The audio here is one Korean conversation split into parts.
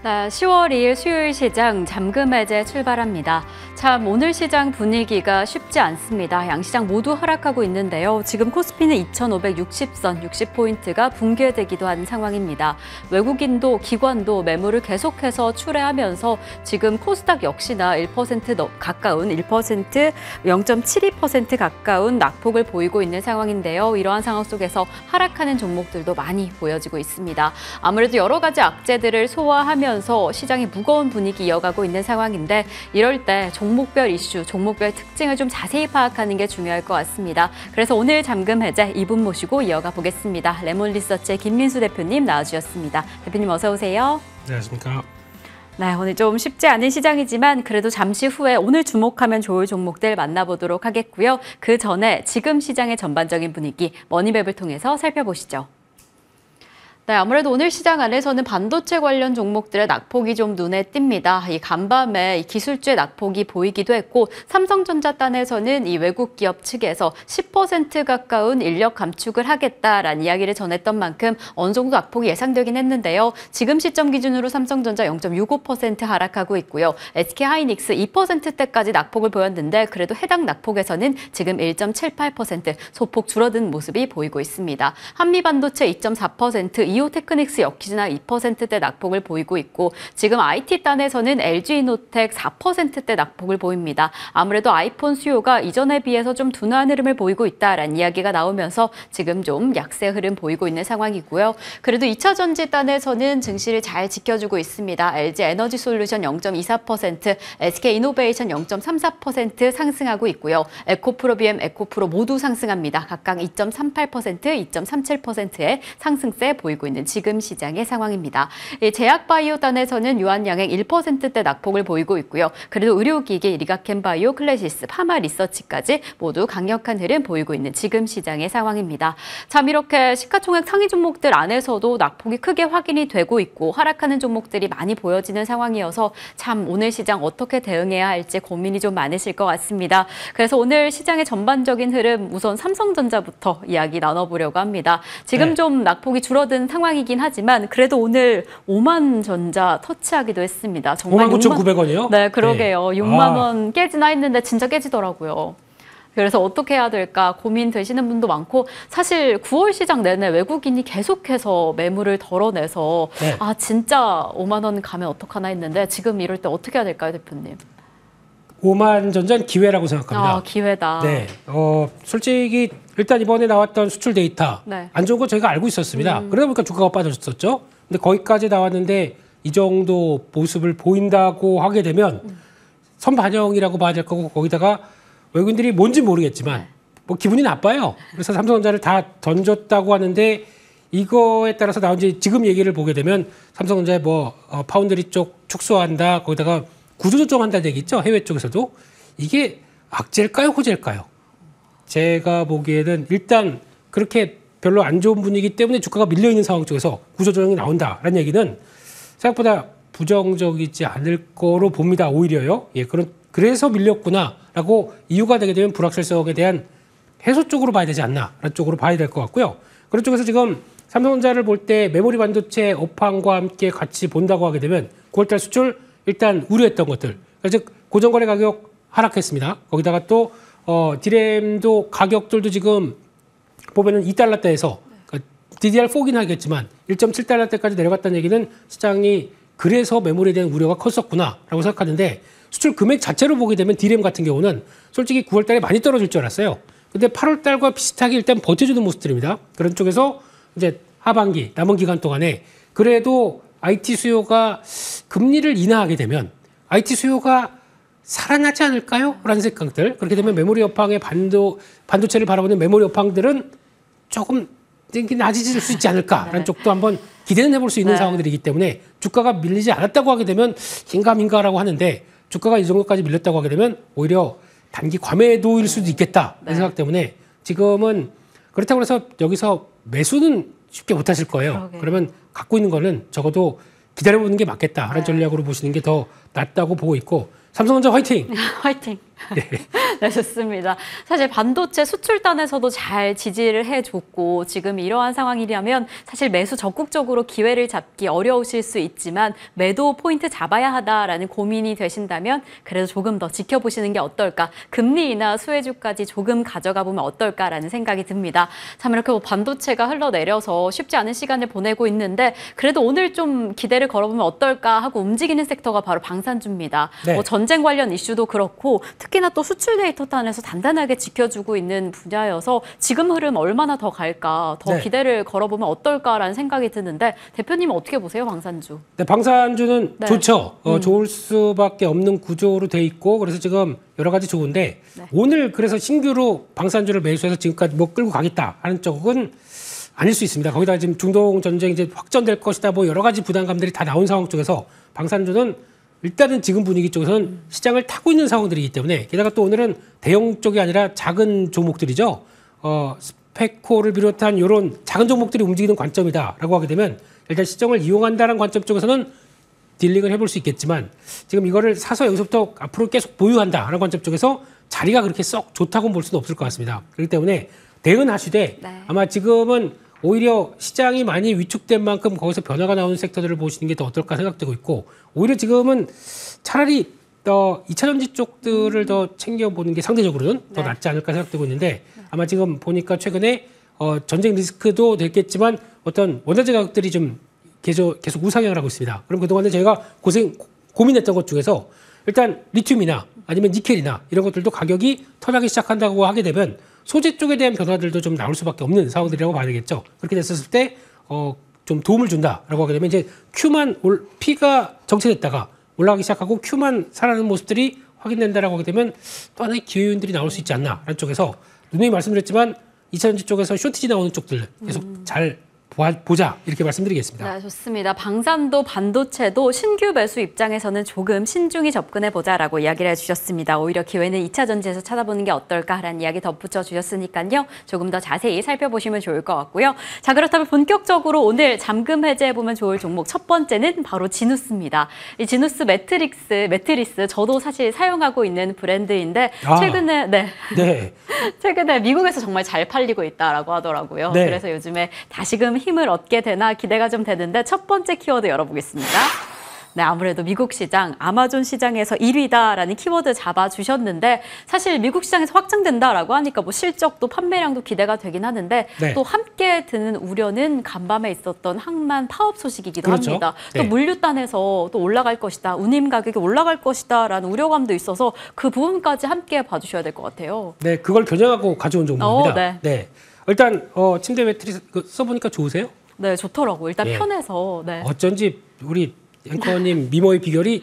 네, 10월 2일 수요일 시장 잠금 해제 출발합니다. 참 오늘 시장 분위기가 쉽지 않습니다. 양시장 모두 하락하고 있는데요. 지금 코스피는 2,560선 60포인트가 붕괴되기도 한 상황입니다. 외국인도 기관도 매물을 계속해서 출회하면서 지금 코스닥 역시나 1% 가까운 1%, 0.72% 가까운 낙폭을 보이고 있는 상황인데요. 이러한 상황 속에서 하락하는 종목들도 많이 보여지고 있습니다. 아무래도 여러 가지 악재들을 소화하면서 시장이 무거운 분위기 이어가고 있는 상황인데 이럴 때 종목별 이슈, 종목별 특징을 좀 자세히 파악하는 게 중요할 것 같습니다. 그래서 오늘 잠금 해제 이분 모시고 이어가 보겠습니다. 레몬리서치의 김민수 대표님 나와주셨습니다. 대표님 어서 오세요. 안녕하십니까. 네, 오늘 좀 쉽지 않은 시장이지만 그래도 잠시 후에 오늘 주목하면 좋을 종목들 만나보도록 하겠고요. 그 전에 지금 시장의 전반적인 분위기 머니맵을 통해서 살펴보시죠. 네, 아무래도 오늘 시장 안에서는 반도체 관련 종목들의 낙폭이 좀 눈에 띕니다. 이 간밤에 기술주의 낙폭이 보이기도 했고 삼성전자 단에서는 이 외국 기업 측에서 10% 가까운 인력 감축을 하겠다라는 이야기를 전했던 만큼 어느 정도 낙폭이 예상되긴 했는데요. 지금 시점 기준으로 삼성전자 0.65% 하락하고 있고요. SK하이닉스 2%대까지 낙폭을 보였는데 그래도 해당 낙폭에서는 지금 1.78% 소폭 줄어든 모습이 보이고 있습니다. 한미반도체 2.4%, 이오테크닉스 역시나 2%대 낙폭을 보이고 있고 지금 IT 단에서는 LG이노텍 4%대 낙폭을 보입니다. 아무래도 아이폰 수요가 이전에 비해서 좀 둔화한 흐름을 보이고 있다라는 이야기가 나오면서 지금 좀 약세 흐름 보이고 있는 상황이고요. 그래도 2차 전지 단에서는 증시를 잘 지켜주고 있습니다. LG에너지솔루션 0.24%, SK이노베이션 0.34% 상승하고 있고요. 에코프로비엠, 에코프로 모두 상승합니다. 각각 2.38%, 2.37%의 상승세 보이고 있는 지금 시장의 상황입니다. 제약바이오 단에서는 유한양행 1%대 낙폭을 보이고 있고요. 그래도 의료기기, 리가켄바이오, 클래시스, 파마리서치까지 모두 강력한 흐름 보이고 있는 지금 시장의 상황입니다. 참 이렇게 시가총액 상위 종목들 안에서도 낙폭이 크게 확인이 되고 있고 하락하는 종목들이 많이 보여지는 상황이어서 참 오늘 시장 어떻게 대응해야 할지 고민이 좀 많으실 것 같습니다. 그래서 오늘 시장의 전반적인 흐름 우선 삼성전자부터 이야기 나눠보려고 합니다. 지금 좀 낙폭이 줄어든 상황이긴 하지만 그래도 오늘 5만 전자 터치하기도 했습니다. 정말 59,900원이요? 네, 그러게요. 6만 원 깨지나 했는데 진짜 깨지더라고요. 그래서 어떻게 해야 될까 고민되시는 분도 많고 사실 9월 시장 내내 외국인이 계속해서 매물을 덜어내서 아 진짜 5만 원 가면 어떡하나 했는데 지금 이럴 때 어떻게 해야 될까요, 대표님? 5만 전자는 기회라고 생각합니다. 아, 기회다. 네, 솔직히 일단 이번에 나왔던 수출 데이터 안 좋은 거 저희가 알고 있었습니다. 그러다 보니까 주가가 빠졌었죠. 근데 거기까지 나왔는데 이 정도 모습을 보인다고 하게 되면 선반영이라고 봐야 될 거고 거기다가 외국인들이 뭔지 모르겠지만 뭐 기분이 나빠요. 그래서 삼성전자를 다 던졌다고 하는데 이거에 따라서 나온 지금 얘기를 보게 되면 삼성전자의 뭐 파운드리 쪽 축소한다. 거기다가 구조조정한다는 얘기 있죠. 해외 쪽에서도. 이게 악재일까요? 호재일까요? 제가 보기에는 일단 그렇게 별로 안 좋은 분위기 때문에 주가가 밀려있는 상황 쪽에서 구조조정이 나온다라는 얘기는 생각보다 부정적이지 않을 거로 봅니다. 오히려요. 예, 그래서 밀렸구나라고 이유가 되게 되면 불확실성에 대한 해소 쪽으로 봐야 되지 않나라는 쪽으로 봐야 될 것 같고요. 그런 쪽에서 지금 삼성전자를 볼 때 메모리 반도체 업황과 함께 같이 본다고 하게 되면 9월달 수출 일단 우려했던 것들, 즉 고정거래 가격 하락했습니다. 거기다가 또 디램도 가격들도 지금 보면은 2달러대에서 그러니까 DDR4긴 하겠지만 1.7달러대까지 내려갔다는 얘기는 시장이 그래서 메모리에 대한 우려가 컸었구나라고 생각하는데 수출 금액 자체로 보게 되면 디램 같은 경우는 솔직히 9월달에 많이 떨어질 줄 알았어요. 근데 8월달과 비슷하게 일단 버텨주는 모습들입니다. 그런 쪽에서 이제 하반기 남은 기간 동안에 그래도 IT 수요가 금리를 인하하게 되면 IT 수요가 살아나지 않을까요? 라는 생각들. 그렇게 되면 메모리 업황의 반도체를 바라보는 메모리 업황들은 조금 낮아질 수 있지 않을까라는 쪽도 한번 기대는 해볼 수 있는 상황들이기 때문에 주가가 밀리지 않았다고 하게 되면 긴가민가라고 하는데 주가가 이 정도까지 밀렸다고 하게 되면 오히려 단기 과매도일 수도 있겠다. 라는 생각 때문에 지금은 그렇다고 해서 여기서 매수는 쉽게 못 하실 거예요. 그러면 갖고 있는 거는 적어도 기다려보는 게 맞겠다라는 전략으로 보시는 게 더 낫다고 보고 있고 삼성전자 화이팅! 화이팅! 네, 좋습니다. 사실 반도체 수출단에서도 잘 지지를 해줬고 지금 이러한 상황이라면 사실 매수 적극적으로 기회를 잡기 어려우실 수 있지만 매도 포인트 잡아야 하다라는 고민이 되신다면 그래도 조금 더 지켜보시는 게 어떨까. 금리 인하 수혜주까지 조금 가져가 보면 어떨까라는 생각이 듭니다. 참 이렇게 반도체가 흘러내려서 쉽지 않은 시간을 보내고 있는데 그래도 오늘 좀 기대를 걸어보면 어떨까 하고 움직이는 섹터가 바로 방산주입니다. 네. 뭐 전쟁 관련 이슈도 그렇고 특히나 또 수출 데이터 단에서 단단하게 지켜주고 있는 분야여서 지금 흐름 얼마나 더 갈까 더 네. 기대를 걸어보면 어떨까라는 생각이 드는데 대표님은 어떻게 보세요, 방산주? 네, 방산주는 네. 좋죠. 좋을 수밖에 없는 구조로 돼 있고 그래서 지금 여러 가지 좋은데 네. 오늘 그래서 신규로 방산주를 매수해서 지금까지 뭐 끌고 가겠다 하는 쪽은 아닐 수 있습니다. 거기다 지금 중동 전쟁이 이제 확전될 것이다 뭐 여러 가지 부담감들이 다 나온 상황 쪽에서 방산주는 일단은 지금 분위기 쪽에서는 시장을 타고 있는 상황들이기 때문에 게다가 또 오늘은 대형 쪽이 아니라 작은 종목들이죠. 스페코를 비롯한 이런 작은 종목들이 움직이는 관점이다라고 하게 되면 일단 시장을 이용한다는 관점 쪽에서는 딜링을 해볼 수 있겠지만 지금 이거를 사서 여기서부터 앞으로 계속 보유한다라는 관점 쪽에서 자리가 그렇게 썩 좋다고 볼 수는 없을 것 같습니다. 그렇기 때문에 대응하시되 네. 아마 지금은 오히려 시장이 많이 위축된 만큼 거기서 변화가 나오는 섹터들을 보시는 게 더 어떨까 생각되고 있고 오히려 지금은 차라리 2차 전지 쪽들을 더 챙겨보는 게 상대적으로는 더 네. 낫지 않을까 생각되고 있는데 아마 지금 보니까 최근에 전쟁 리스크도 됐겠지만 어떤 원자재 가격들이 좀 계속 우상향을 하고 있습니다. 그럼 그동안에 저희가 고민했던 것 중에서 일단 리튬이나 아니면 니켈이나 이런 것들도 가격이 턴하기 시작한다고 하게 되면 소재 쪽에 대한 변화들도 좀 나올 수밖에 없는 상황들이라고 봐야 되겠죠. 그렇게 됐을 때 좀 도움을 준다라고 하게 되면 이제 P가 정체됐다가 올라가기 시작하고 Q만 살아나는 모습들이 확인된다라고 하게 되면 또 하나의 기회 요인들이 나올 수 있지 않나라는 쪽에서 누누이 말씀드렸지만 2차전지 쪽에서 쇼티지 나오는 쪽들 계속 잘 보자 이렇게 말씀드리겠습니다. 네, 좋습니다. 방산도 반도체도 신규 매수 입장에서는 조금 신중히 접근해보자라고 이야기를 해주셨습니다. 오히려 기회는 2차 전지에서 찾아보는 게 어떨까라는 이야기 덧붙여 주셨으니까요. 조금 더 자세히 살펴보시면 좋을 것 같고요. 자, 그렇다면 본격적으로 오늘 잠금 해제해보면 좋을 종목 첫 번째는 바로 지누스입니다. 이 지누스 매트리스 저도 사실 사용하고 있는 브랜드인데 최근에 최근에 미국에서 정말 잘 팔리고 있다라고 하더라고요. 네. 그래서 요즘에 다시금 힘을 얻게 되나 기대가 좀 되는데 첫 번째 키워드 열어보겠습니다. 네, 아무래도 미국 시장, 아마존 시장에서 1위다라는 키워드 잡아주셨는데 사실 미국 시장에서 확장된다라고 하니까 뭐 실적도 판매량도 기대가 되긴 하는데 네. 또 함께 드는 우려는 간밤에 있었던 항만 파업 소식이기도 그렇죠. 합니다. 또 네. 물류단에서 또 올라갈 것이다, 운임 가격이 올라갈 것이다라는 우려감도 있어서 그 부분까지 함께 봐주셔야 될 것 같아요. 네, 그걸 겨냥하고 가져온 종목입니다. 네. 네. 일단 침대 매트리스 써보니까 좋으세요? 네, 좋더라고요. 일단 네. 편해서. 네. 어쩐지 우리 앵커님 미모의 비결이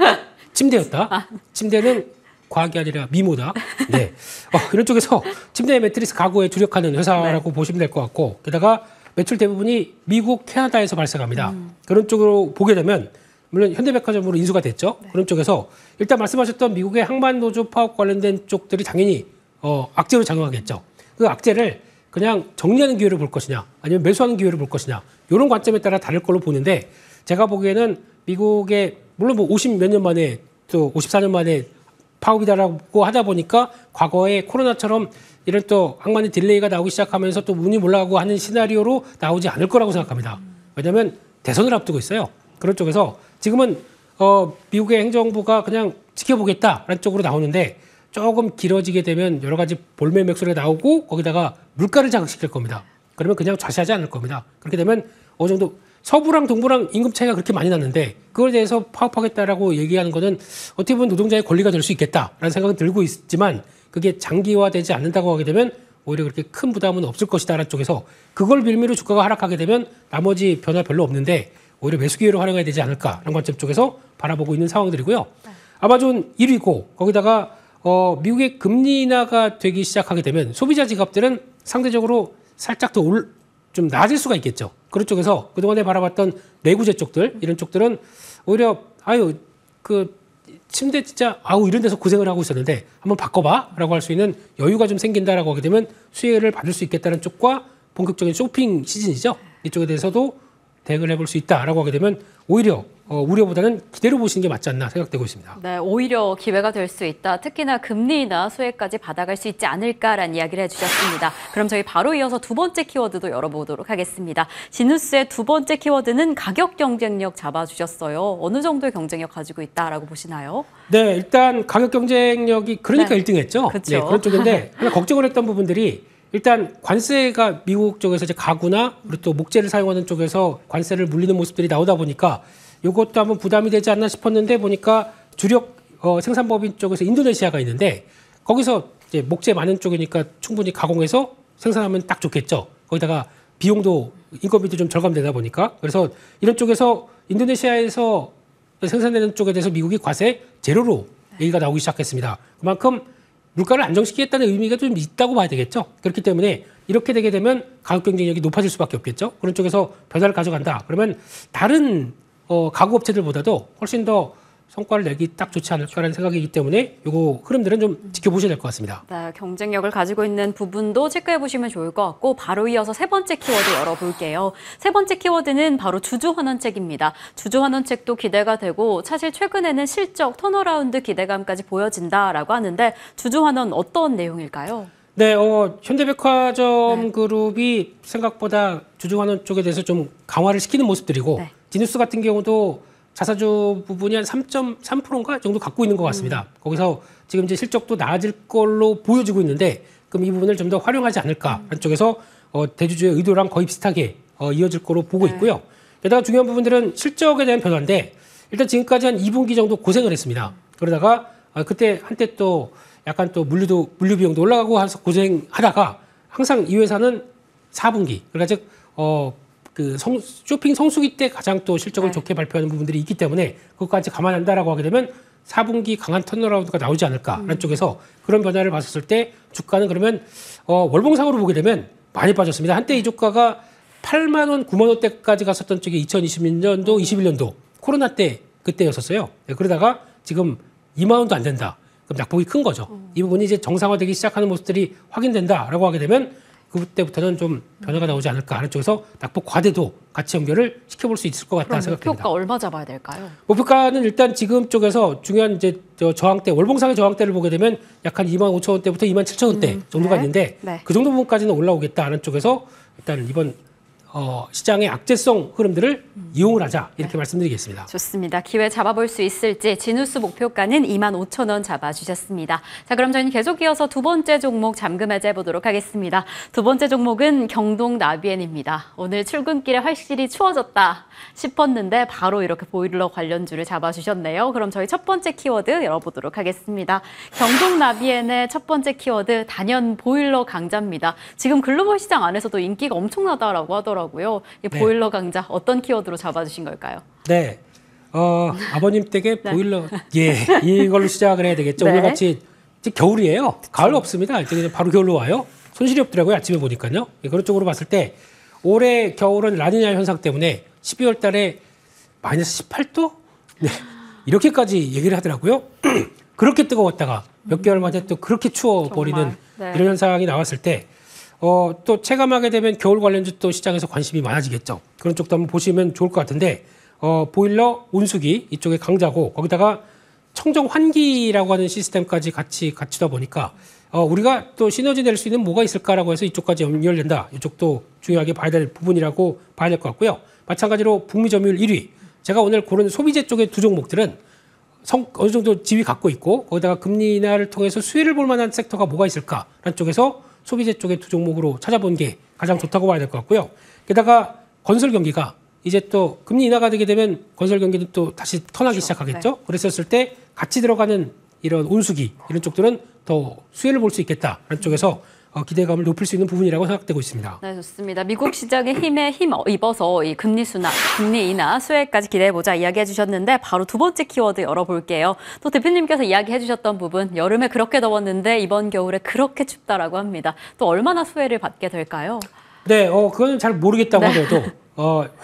침대였다. 침대는 과학이 아니라 미모다. 네. 이런 쪽에서 침대 매트리스 가구에 주력하는 회사라고 보시면 될 것 같고 게다가 매출 대부분이 미국, 캐나다에서 발생합니다. 그런 쪽으로 보게 되면 물론 현대백화점으로 인수가 됐죠. 그런 쪽에서 일단 말씀하셨던 미국의 항만 노조 파업 관련된 쪽들이 당연히 악재로 작용하겠죠. 그 악재를 그냥 정리하는 기회를 볼 것이냐 아니면 매수하는 기회를 볼 것이냐 이런 관점에 따라 다를 걸로 보는데 제가 보기에는 미국의 물론 뭐 50 몇 년 만에 또 54년 만에 파업이다라고 하다 보니까 과거에 코로나처럼 이런 또 항만의 딜레이가 나오기 시작하면서 또 운이 올라가고 하는 시나리오로 나오지 않을 거라고 생각합니다. 왜냐하면 대선을 앞두고 있어요. 그런 쪽에서 지금은 미국의 행정부가 그냥 지켜보겠다라는 쪽으로 나오는데 조금 길어지게 되면 여러 가지 볼매 맥소리가 나오고 거기다가 물가를 자극시킬 겁니다. 그러면 그냥 좌시하지 않을 겁니다. 그렇게 되면 어느 정도 서부랑 동부랑 임금 차이가 그렇게 많이 났는데 그거에 대해서 파업하겠다라고 얘기하는 거는 어떻게 보면 노동자의 권리가 될 수 있겠다라는 생각은 들고 있지만 그게 장기화되지 않는다고 하게 되면 오히려 그렇게 큰 부담은 없을 것이다라는 쪽에서 그걸 빌미로 주가가 하락하게 되면 나머지 변화 별로 없는데 오히려 매수 기회로 활용해야 되지 않을까라는 관점 쪽에서 바라보고 있는 상황들이고요. 아마존 1위고 거기다가 미국의 금리 인하가 되기 시작하게 되면 소비자 지갑들은 상대적으로 살짝 더 좀 낮을 수가 있겠죠. 그런 쪽에서 그동안에 바라봤던 내구재 쪽들 이런 쪽들은 오히려 그 침대 진짜 이런 데서 고생을 하고 있었는데 한번 바꿔봐라고 할 수 있는 여유가 좀 생긴다라고 하게 되면 수혜를 받을 수 있겠다는 쪽과 본격적인 쇼핑 시즌이죠. 이쪽에 대해서도 대응을 해볼 수 있다라고 하게 되면 오히려 우려보다는 기대로 보시는 게 맞지 않나 생각되고 있습니다. 네, 오히려 기회가 될 수 있다. 특히나 금리 인하 수혜까지 받아갈 수 있지 않을까라는 이야기를 해주셨습니다. 그럼 저희 바로 이어서 두 번째 키워드도 열어보도록 하겠습니다. 지누스의 두 번째 키워드는 가격 경쟁력 잡아주셨어요. 어느 정도의 경쟁력 가지고 있다라고 보시나요? 네, 일단 가격 경쟁력이 그러니까 1등했죠. 네, 그런 쪽인데 하나 걱정을 했던 부분들이 일단 관세가 미국 쪽에서 이제 가구나 그리고 또 목재를 사용하는 쪽에서 관세를 물리는 모습들이 나오다 보니까 이것도 한번 부담이 되지 않나 싶었는데 보니까 주력 생산법인 쪽에서 인도네시아가 있는데 거기서 이제 목재 많은 쪽이니까 충분히 가공해서 생산하면 딱 좋겠죠. 거기다가 비용도 인건비도 좀 절감되다 보니까 그래서 이런 쪽에서 인도네시아에서 생산되는 쪽에 대해서 미국이 과세 제로로 얘기가 나오기 시작했습니다. 그만큼 물가를 안정시키겠다는 의미가 좀 있다고 봐야 되겠죠. 그렇기 때문에 이렇게 되게 되면 가격 경쟁력이 높아질 수밖에 없겠죠. 그런 쪽에서 변화를 가져간다. 그러면 다른 가구 업체들보다도 훨씬 더 성과를 내기 딱 좋지 않을까라는 생각이기 때문에 요거 흐름들은 좀 지켜보셔야 될 것 같습니다. 네, 경쟁력을 가지고 있는 부분도 체크해 보시면 좋을 것 같고 바로 이어서 세 번째 키워드 열어볼게요. 세 번째 키워드는 바로 주주환원책입니다. 주주환원책도 기대가 되고 사실 최근에는 실적 턴어라운드 기대감까지 보여진다라고 하는데 주주환원 어떤 내용일까요? 네, 현대백화점 그룹이 생각보다 주주환원 쪽에 대해서 좀 강화를 시키는 모습들이고 지누스 같은 경우도 자사주 부분이 한 3.3%인가 정도 갖고 있는 것 같습니다. 거기서 지금 이제 실적도 나아질 걸로 보여지고 있는데 그럼 이 부분을 좀 더 활용하지 않을까 한쪽에서 대주주의 의도랑 거의 비슷하게 이어질 거로 보고 있고요. 게다가 중요한 부분들은 실적에 대한 변화인데 일단 지금까지 한 2분기 정도 고생을 했습니다. 그러다가 그때 한때 또 약간 또 물류 비용도 올라가고 해서 고생하다가 항상 이 회사는 4분기 그러니까 즉 쇼핑 성수기 때 가장 또 실적을 좋게 발표하는 부분들이 있기 때문에 그것까지 감안한다라고 하게 되면 4분기 강한 턴어라운드가 나오지 않을까라는 쪽에서 그런 변화를 봤을 때 주가는 그러면 월봉상으로 보게 되면 많이 빠졌습니다. 한때 이 주가가 8만 원, 9만 원대까지 갔었던 쪽이 2020년도, 21년도 코로나 때 그때였었어요. 네, 그러다가 지금 2만 원도 안 된다. 그럼 낙폭이 큰 거죠. 이 부분이 이제 정상화되기 시작하는 모습들이 확인된다라고 하게 되면 그때부터는 좀 변화가 나오지 않을까 하는 쪽에서 낙폭 과대도 같이 연결을 시켜볼 수 있을 것 같다 생각됩니다. 목표가 얼마 잡아야 될까요? 목표가는 일단 지금 쪽에서 중요한 이제 저항대, 월봉상의 저항대를 보게 되면 약 한 2만 5천 원대부터 2만 7천 원대 정도가 있는데 그 정도 부분까지는 올라오겠다 하는 쪽에서 일단 이번 시장의 악재성 흐름들을 이용을 하자 이렇게 말씀드리겠습니다. 좋습니다. 기회 잡아볼 수 있을지 지누스 목표가는 2만 5천 원 잡아주셨습니다. 자, 그럼 저희는 계속 이어서 두 번째 종목 잠금 해제 해보도록 하겠습니다. 두 번째 종목은 경동 나비엔입니다. 오늘 출근길에 확실히 추워졌다 싶었는데 바로 이렇게 보일러 관련주를 잡아주셨네요. 그럼 저희 첫 번째 키워드 열어보도록 하겠습니다. 경동 나비엔의 첫 번째 키워드 단연 보일러 강자입니다. 지금 글로벌 시장 안에서도 인기가 엄청나다라고 하더라고요. 이 보일러 강자 어떤 키워드로 잡아주신 걸까요? 네, 아버님 댁에 보일러 이걸로 시작을 해야 되겠죠. 오늘같이 이제 겨울이에요. 가을 없습니다. 이제 바로 겨울로 와요. 손실이 없더라고요. 아침에 보니까요. 그런 쪽으로 봤을 때 올해 겨울은 라니냐 현상 때문에 12월 달에 마이너스 18도? 네, 이렇게까지 얘기를 하더라고요. 그렇게 뜨거웠다가 몇 개월 만에 또 그렇게 추워버리는 이런 현상이 나왔을 때 또 체감하게 되면 겨울 관련주 또 시장에서 관심이 많아지겠죠. 그런 쪽도 한번 보시면 좋을 것 같은데 보일러, 온수기 이쪽에 강자고 거기다가 청정 환기라고 하는 시스템까지 같이 갖추다 보니까 우리가 또 시너지 낼 수 있는 뭐가 있을까라고 해서 이쪽까지 연결된다. 이쪽도 중요하게 봐야 될 부분이라고 봐야 될 것 같고요. 마찬가지로 북미 점유율 1위. 제가 오늘 고른 소비재 쪽의 두 종목들은 어느 정도 지위 갖고 있고 거기다가 금리 인하를 통해서 수혜를 볼 만한 섹터가 뭐가 있을까라는 쪽에서 소비재 쪽의 두 종목으로 찾아본 게 가장 좋다고 봐야 될 것 같고요. 게다가 건설 경기가 이제 또 금리 인하가 되게 되면 건설 경기도 또 다시 턴하기 시작하겠죠. 그랬었을 때 같이 들어가는 이런 온수기 이런 쪽들은 더 수혜를 볼 수 있겠다라는 쪽에서 기대감을 높일 수 있는 부분이라고 생각되고 있습니다. 네, 좋습니다. 미국 시장의 힘에 힘입어서 이 금리 인하 수혜까지 기대해보자 이야기해 주셨는데 바로 두 번째 키워드 열어볼게요. 또 대표님께서 이야기해 주셨던 부분 여름에 그렇게 더웠는데 이번 겨울에 그렇게 춥다라고 합니다. 또 얼마나 수혜를 받게 될까요? 네, 그건 잘 모르겠다고 하더라도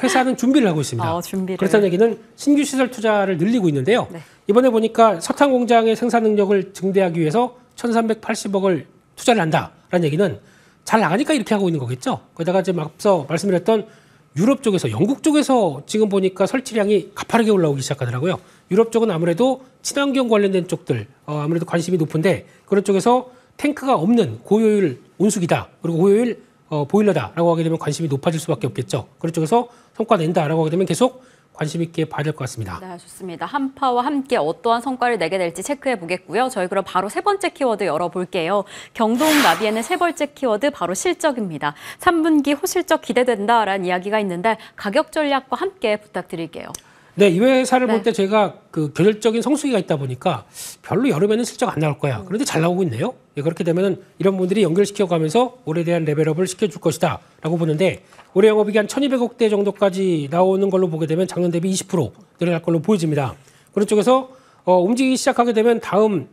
회사는 준비를 하고 있습니다. 그렇다는 얘기는 신규 시설 투자를 늘리고 있는데요. 이번에 보니까 석탄 공장의 생산 능력을 증대하기 위해서 1,380억을 투자를 한다라는 얘기는 잘 나가니까 이렇게 하고 있는 거겠죠. 거기다가 지금 앞서 말씀드렸던 유럽 쪽에서 영국 쪽에서 지금 보니까 설치량이 가파르게 올라오기 시작하더라고요. 유럽 쪽은 아무래도 친환경 관련된 쪽들 아무래도 관심이 높은데 그런 쪽에서 탱크가 없는 고효율 온수기다. 그리고 고효율 보일러다라고 하게 되면 관심이 높아질 수밖에 없겠죠. 그런 쪽에서 성과 낸다라고 하게 되면 계속 관심 있게 봐야 될 것 같습니다. 네, 좋습니다. 한파와 함께 어떠한 성과를 내게 될지 체크해 보겠고요. 저희 그럼 바로 세 번째 키워드 열어볼게요. 경동 나비에는 세 번째 키워드 바로 실적입니다. 3분기 호실적 기대된다라는 이야기가 있는데 가격 전략과 함께 부탁드릴게요. 네, 이 회사를 네. 볼 때 제가 그 계절적인 성수기가 있다 보니까 별로 여름에는 실적 안 나올 거야. 그런데 잘 나오고 있네요. 예, 그렇게 되면은 이런 분들이 연결시켜가면서 올해에 대한 레벨업을 시켜줄 것이다라고 보는데 올해 영업이익이 한 1,200억대 정도까지 나오는 걸로 보게 되면 작년 대비 20% 늘어날 걸로 보여집니다. 그런 쪽에서 움직이기 시작하게 되면 다음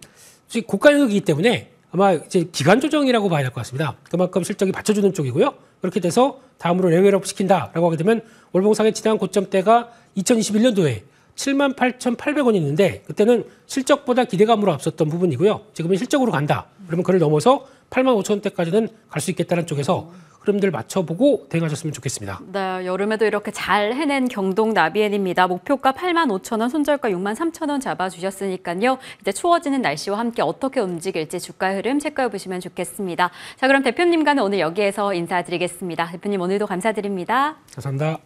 고가 영역이기 때문에 아마 이제 기간 조정이라고 봐야 될 것 같습니다. 그만큼 실적이 받쳐주는 쪽이고요. 그렇게 돼서 다음으로 레벨업 시킨다라고 하게 되면 월봉상의 지난 고점대가 2021년도에 78,800원이 있는데 그때는 실적보다 기대감으로 앞섰던 부분이고요. 지금은 실적으로 간다. 그러면 그를 넘어서 85,000원대까지는 갈 수 있겠다는 쪽에서 흐름들 맞춰보고 대응하셨으면 좋겠습니다. 네, 여름에도 이렇게 잘 해낸 경동 나비엔입니다. 목표가 85,000원, 손절가 63,000원 잡아주셨으니까요. 이제 추워지는 날씨와 함께 어떻게 움직일지 주가 흐름 체크해 보시면 좋겠습니다. 자, 그럼 대표님과는 오늘 여기에서 인사드리겠습니다. 대표님 오늘도 감사드립니다. 감사합니다.